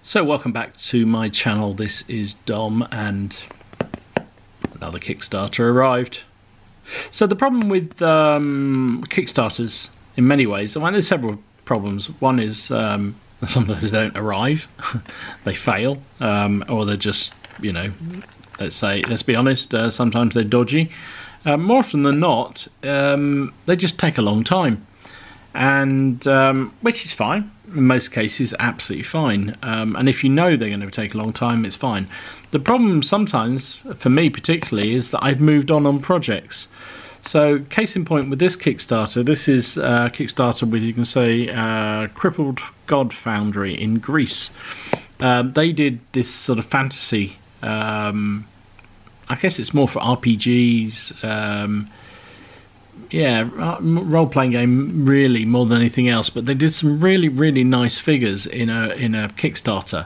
So welcome back to my channel. This is Dom and another Kickstarter arrived. So the problem with Kickstarters in many ways, well, there's several problems. One is sometimes they don't arrive, they fail, or they're just, you know, let's be honest, sometimes they're dodgy. More often than not, they just take a long time. And which is fine in most cases, absolutely fine, and if you know they're going to take a long time, it's fine. The problem sometimes for me particularly is that I've moved on projects. So case in point with this Kickstarter, this is Kickstarter with, you can say, Crippled God Foundry in Greece. They did this sort of fantasy, I guess it's more for RPGs, yeah, role-playing game really more than anything else, but they did some really nice figures in a Kickstarter,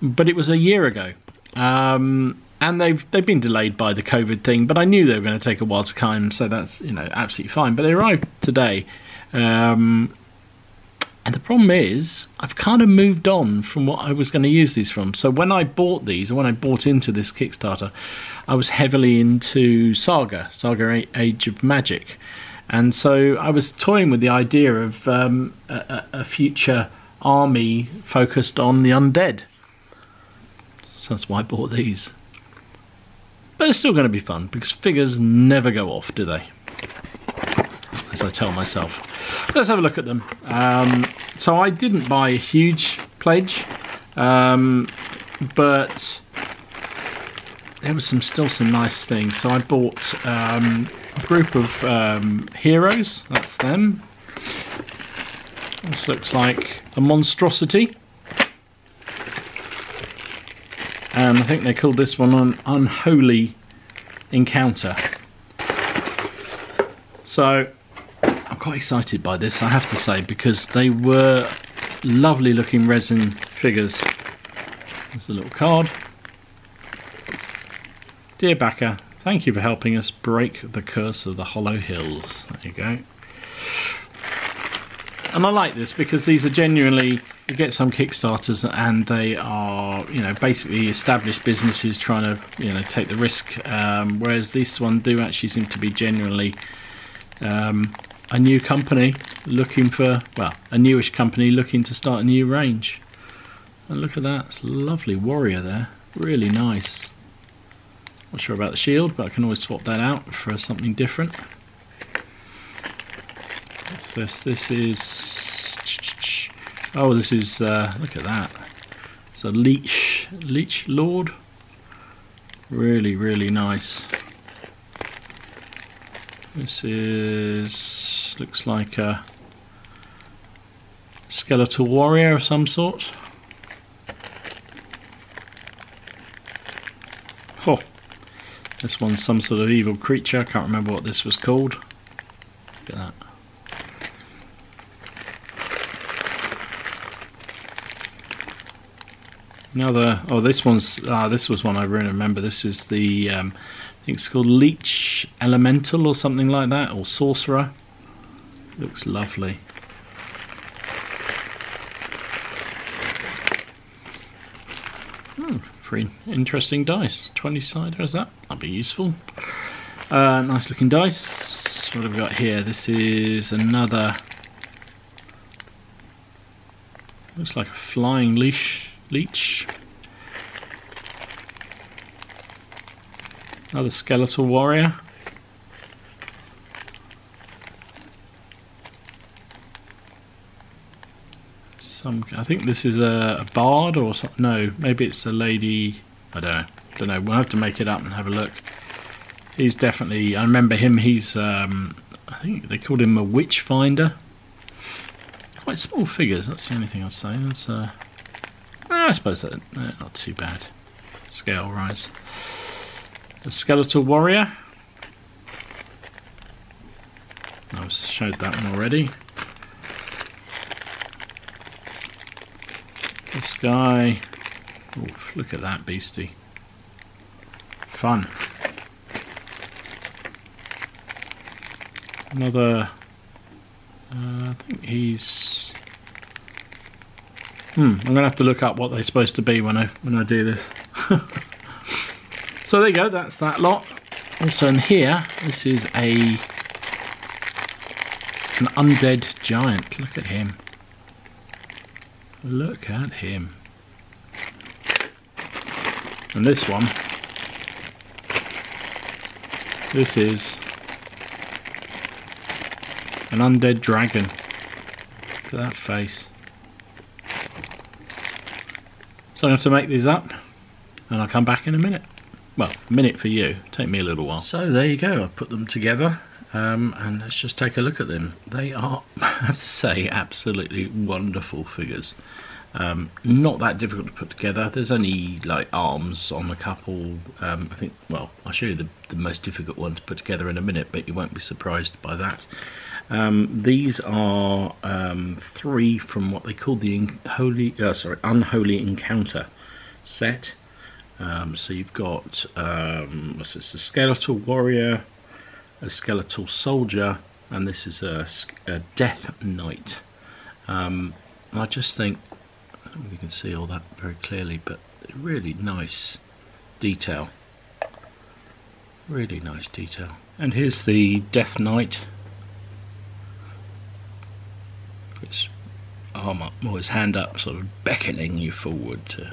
but it was a year ago, and they've been delayed by the COVID thing, but I knew they were going to take a while to come, so that's, you know, absolutely fine. But they arrived today, and the problem is I've kind of moved on from what I was going to use these from. So when I bought these, or when I bought into this Kickstarter, I was heavily into SAGA Age of Magic. And so I was toying with the idea of a future army focused on the undead. So that's why I bought these. But it's still going to be fun, because figures never go off, do they? As I tell myself. So let's have a look at them. So I didn't buy a huge pledge, but there was still some nice things. So I bought a group of heroes. That's them. This looks like a monstrosity, and I think they called this one an Unholy Encounter. So I'm quite excited by this, I have to say, because they were lovely looking resin figures. There's the little card. Dear backer, thank you for helping us break the curse of the Hollow Hills. There you go. And I like this because these are genuinely, you get some Kickstarters and they are, you know, basically established businesses trying to, you know, take the risk, whereas this one do actually seem to be genuinely a new company looking for, well, a newish company looking to start a new range. And look at that, it's a lovely warrior there, really nice. Not sure about the shield, but I can always swap that out for something different. What's this? This is, oh, this is, look at that. It's a leech lord. Really nice. This is, looks like a skeletal warrior of some sort. Oh, this one's some sort of evil creature. I can't remember what this was called. Look at that. Another, oh, this one's, this was one I really remember. This is the, I think it's called Leech Elemental or something like that, or Sorcerer. Looks lovely. Pretty interesting dice. 20-sider, is that? That'd be useful. Nice looking dice. What have we got here? This is another, looks like a flying leech. Another skeletal warrior. I think this is a bard or something. No, maybe it's a lady. I don't know. We'll have to make it up and have a look. He's definitely, I remember him. He's, I think they called him a witch finder. Quite small figures. That's the only thing I'll say. That's, I suppose that not too bad. Scale rise. A skeletal warrior. I showed that one already. This guy. Oh, look at that beastie. Fun. Another. I think he's I'm going to have to look up what they're supposed to be when I do this. So there you go, that's that lot. Also in here, this is an undead giant. Look at him. Look at him. And this one, this is an undead dragon. Look at that face. So I'm going to make these up and I'll come back in a minute. Well, a minute for you, take me a little while. So there you go, I've put them together and let's just take a look at them. They are, I have to say, absolutely wonderful figures. Not that difficult to put together. There's only like arms on a couple. I think, well, I'll show you the most difficult one to put together in a minute, but you won't be surprised by that. These are 3 from what they call the Unholy Encounter set. So you've got what's this, a skeletal warrior, a skeletal soldier, and this is a death knight. I just think, I don't know if you can see all that very clearly, but really nice detail. Really nice detail. And here's the Death Knight. His arm up, or his hand up, sort of beckoning you forward.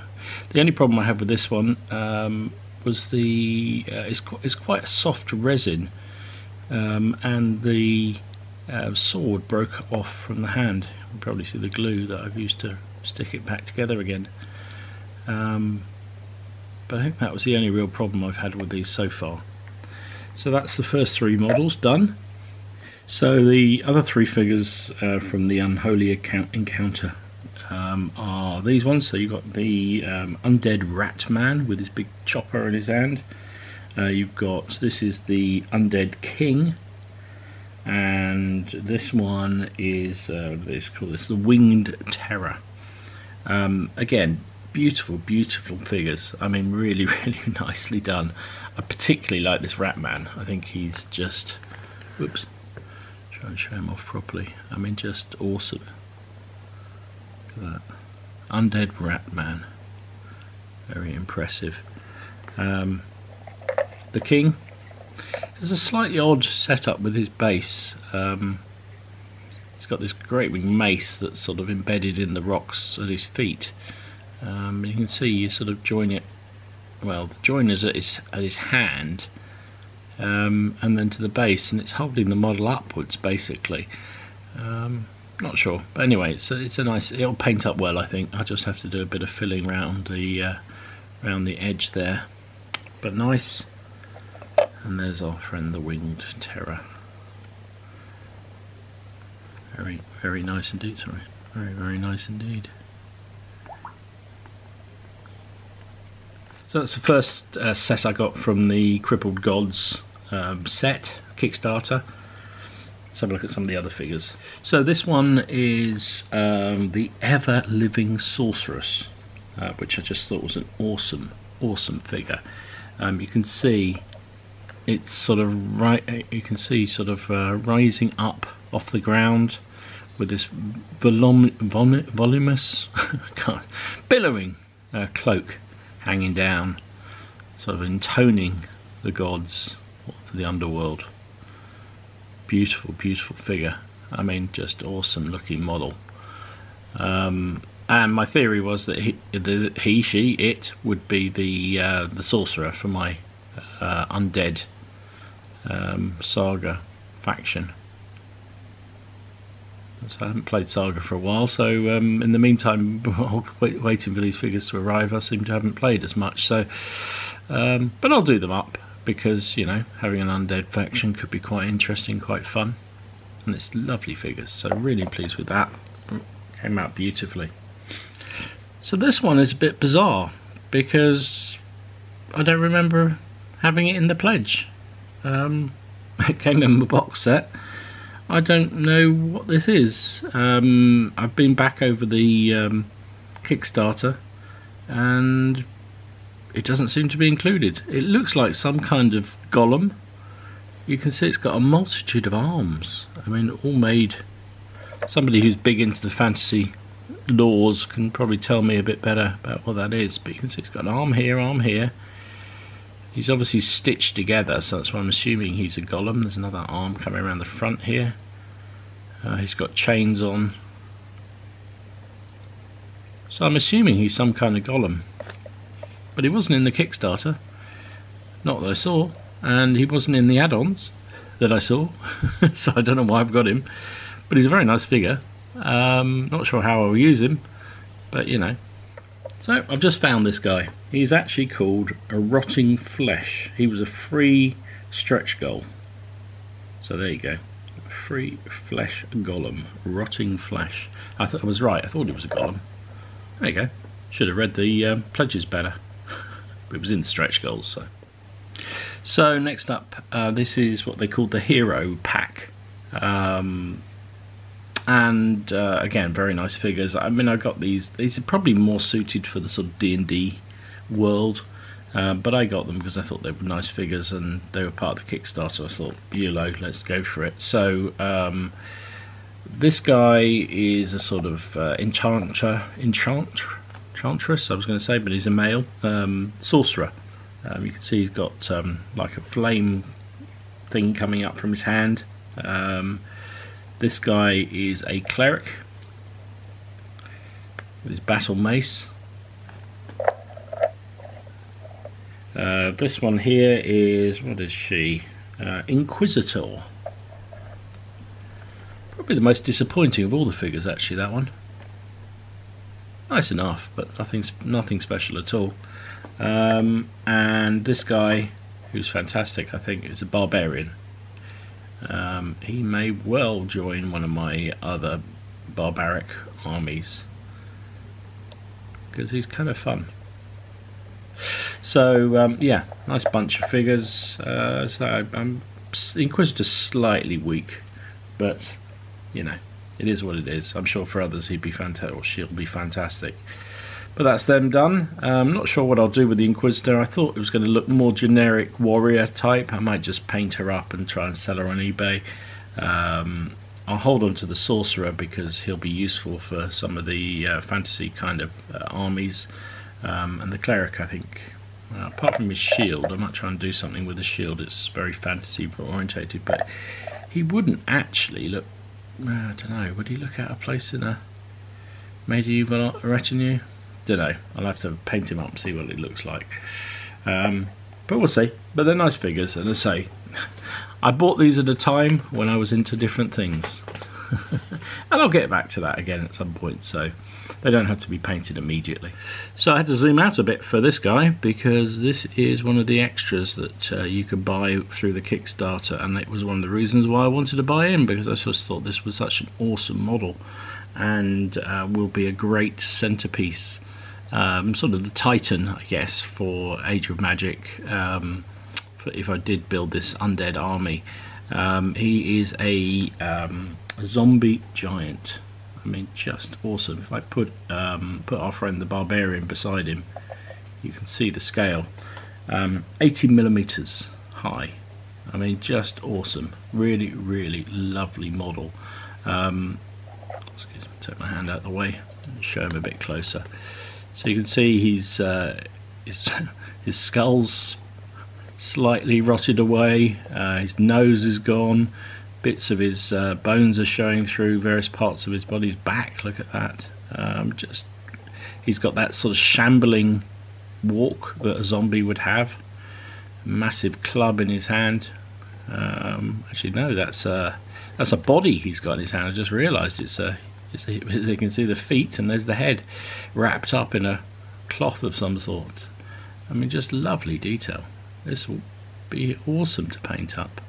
The only problem I had with this one was the it's quite a soft resin, and the sword broke off from the hand. You can probably see the glue that I've used to stick it back together again. But I think that was the only real problem I've had with these so far. So that's the first 3 models done. So the other 3 figures from the Unholy Encounter are these ones. So you've got the Undead Rat Man with his big chopper in his hand. You've got, this is the Undead King, and this one is let's call this the Winged Terror. Again, beautiful figures. I mean, really nicely done. I particularly like this Rat Man. I think he's just, whoops, try and show him off properly. I mean, just awesome. Look at that, Undead Rat Man, very impressive. The King, there's a slightly odd setup with his base. He's got this great big mace that's sort of embedded in the rocks at his feet. You can see you sort of join it, well, the join is at his hand, and then to the base, and it's holding the model upwards basically. Not sure, but anyway, it's a nice, it'll paint up well, I think. I'll just have to do a bit of filling around the edge there, but nice. And there's our friend the Winged Terror. Very nice indeed, sorry. Very nice indeed. So that's the first set I got from the Crippled Gods set, Kickstarter. Let's have a look at some of the other figures. So this one is the Everliving Sorceress, which I just thought was an awesome figure. You can see it's sort of rising up off the ground with this voluminous billowing cloak hanging down, sort of intoning the gods for the underworld. Beautiful figure. I mean, just awesome looking model. And my theory was that it would be the sorcerer for my Undead Saga faction. So I haven't played Saga for a while, so in the meantime, while waiting for these figures to arrive, I seem to haven't played as much. So, but I'll do them up, because, you know, having an Undead faction could be quite interesting, quite fun, and it's lovely figures. So really pleased with that. Came out beautifully. So this one is a bit bizarre, because I don't remember having it in the pledge. It came in the box set. I don't know what this is. I've been back over the Kickstarter, and it doesn't seem to be included. It looks like some kind of golem. You can see it's got a multitude of arms. I mean, all made. Somebody who's big into the fantasy laws can probably tell me a bit better about what that is, but you can see he's got an arm here. He's obviously stitched together, so that's why I'm assuming he's a golem. There's another arm coming around the front here. He's got chains on, so I'm assuming he's some kind of golem, but he wasn't in the Kickstarter, not that I saw, and he wasn't in the add-ons that I saw. So I don't know why I've got him, but he's a very nice figure. Not sure how I'll use him, but you know. So I've just found this guy. He's actually called a Rotting Flesh. He was a free stretch goal, so there you go. Free flesh golem, Rotting Flesh. I thought I was right. I thought it was a golem. There you go. Should have read the pledges better. But it was in stretch goals. So next up, this is what they called the Hero Pack. And again, very nice figures. I mean, I got these. These are probably more suited for the sort of D&D world, but I got them because I thought they were nice figures and they were part of the Kickstarter. I thought, YOLO, let's go for it. So this guy is a sort of enchantress, I was going to say, but he's a male sorcerer. You can see he's got like a flame thing coming up from his hand. This guy is a cleric with his battle mace. This one here is, what is she? Inquisitor. Probably the most disappointing of all the figures, actually, that one. Nice enough, but nothing special at all. And this guy, who's fantastic, I think, is a barbarian. He may well join one of my other barbaric armies because he's kind of fun. So yeah, nice bunch of figures. So Inquisitor's slightly weak, but you know, it is what it is. I'm sure for others he'd be fantastic, or she'll be fantastic. But that's them done. I'm not sure what I'll do with the Inquisitor. I thought it was going to look more generic warrior type. I might just paint her up and try and sell her on eBay. I'll hold on to the Sorcerer because he'll be useful for some of the fantasy kind of armies. And the Cleric, I think, apart from his shield, I might try and do something with the shield. It's very fantasy orientated, but he wouldn't actually look, I don't know, would he look out of place in a medieval retinue? Don't know. I'll have to paint him up and see what it looks like. But we'll see. But they're nice figures, and as I say, I bought these at a time when I was into different things. And I'll get back to that again at some point, so they don't have to be painted immediately. So I had to zoom out a bit for this guy because this is one of the extras that you could buy through the Kickstarter, and it was one of the reasons why I wanted to buy in, because I just thought this was such an awesome model and will be a great centerpiece. Sort of the Titan, I guess, for Age of Magic. If I did build this undead army, he is a zombie giant. I mean, just awesome. If I put our friend the barbarian beside him, you can see the scale. 80 millimeters high. I mean, just awesome. Really, really lovely model. Excuse me, take my hand out of the way and show him a bit closer. So you can see his skull's slightly rotted away, his nose is gone, bits of his bones are showing through various parts of his body's back. Look at that. He's got that sort of shambling walk that a zombie would have. Massive club in his hand. Actually no, that's a body he's got in his hand. I just realised you can see the feet and there's the head wrapped up in a cloth of some sort. I mean, just lovely detail. This will be awesome to paint up.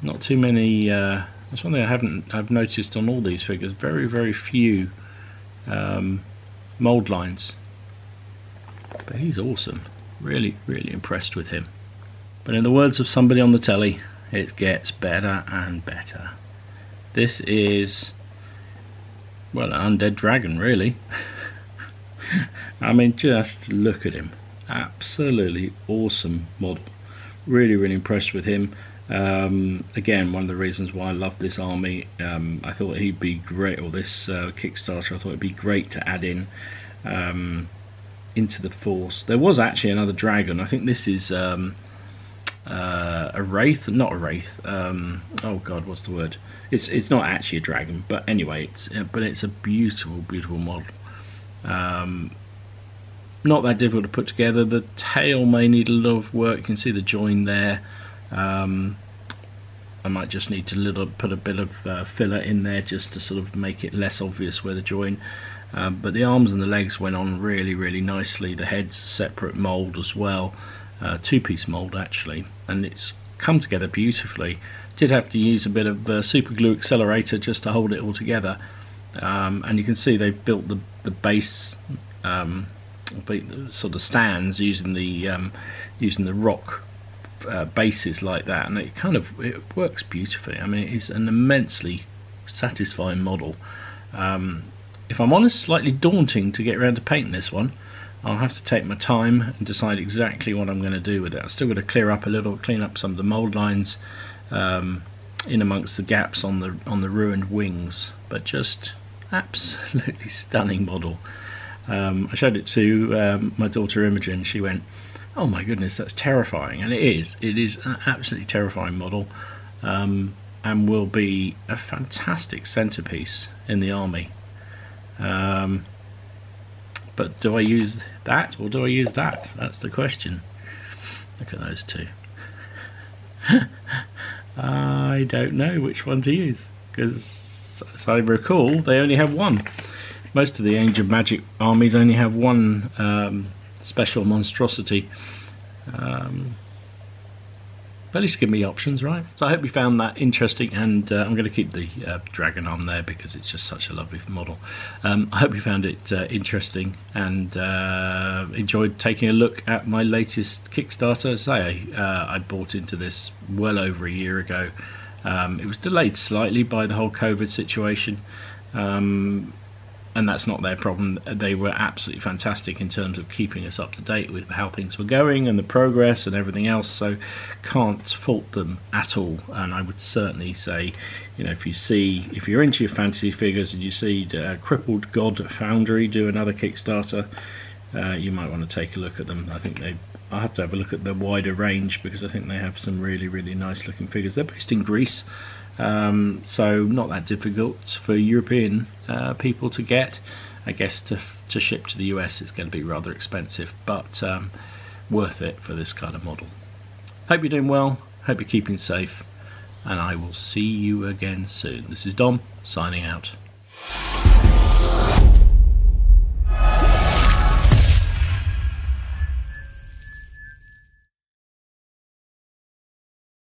Not too many. That's one thing I've noticed on all these figures. Very, very few mould lines. But he's awesome. Really, really impressed with him. But in the words of somebody on the telly, it gets better and better. This is, well, an undead dragon, really. I mean, just look at him. Absolutely awesome model. Really, really impressed with him. Again, one of the reasons why I love this army. I thought he'd be great, or this Kickstarter, I thought it'd be great to add in into the force. There was actually another dragon. I think this is a wraith, not a wraith. Oh God, what's the word? It's not actually a dragon, but anyway, it's a beautiful model. Not that difficult to put together. The tail may need a little of work. You can see the join there. I might just need to put a bit of filler in there just to sort of make it less obvious where the join. But the arms and the legs went on really nicely. The head's a separate mould as well, two-piece mould actually, and it's come together beautifully. Did have to use a bit of super glue accelerator just to hold it all together, and you can see they've built the base sort of stands using the rock bases like that, and it works beautifully. I mean, it is an immensely satisfying model. If I'm honest, slightly daunting to get around to painting this one. I'll have to take my time and decide exactly what I'm going to do with it. I've still got to clean up some of the mould lines in amongst the gaps on the ruined wings, but just absolutely stunning model. I showed it to my daughter Imogen. She went, "Oh my goodness, that's terrifying," and it is an absolutely terrifying model, and will be a fantastic centerpiece in the army. But do I use that or do I use that? That's the question. Look at those two. I don't know which one to use, because as I recall, they only have one. Most of the Age of Magic armies only have one special monstrosity. But at least give me options, right? So I hope you found that interesting, and I'm going to keep the dragon on there because it's just such a lovely model. I hope you found it interesting and enjoyed taking a look at my latest Kickstarter. As I say, I bought into this well over a year ago. It was delayed slightly by the whole COVID situation. And that's not their problem. They were absolutely fantastic in terms of keeping us up to date with how things were going and the progress and everything else, so can't fault them at all. And I would certainly say, you know, if you're into your fantasy figures and you see Crippled God Foundry do another Kickstarter, you might want to take a look at them. I think I'll have to have a look at the wider range because I think they have some really nice looking figures. They're based in Greece, so not that difficult for European people to get. I guess to ship to the US it's going to be rather expensive, but worth it for this kind of model. Hope you're doing well, hope you're keeping safe, and I will see you again soon. This is Dom, signing out.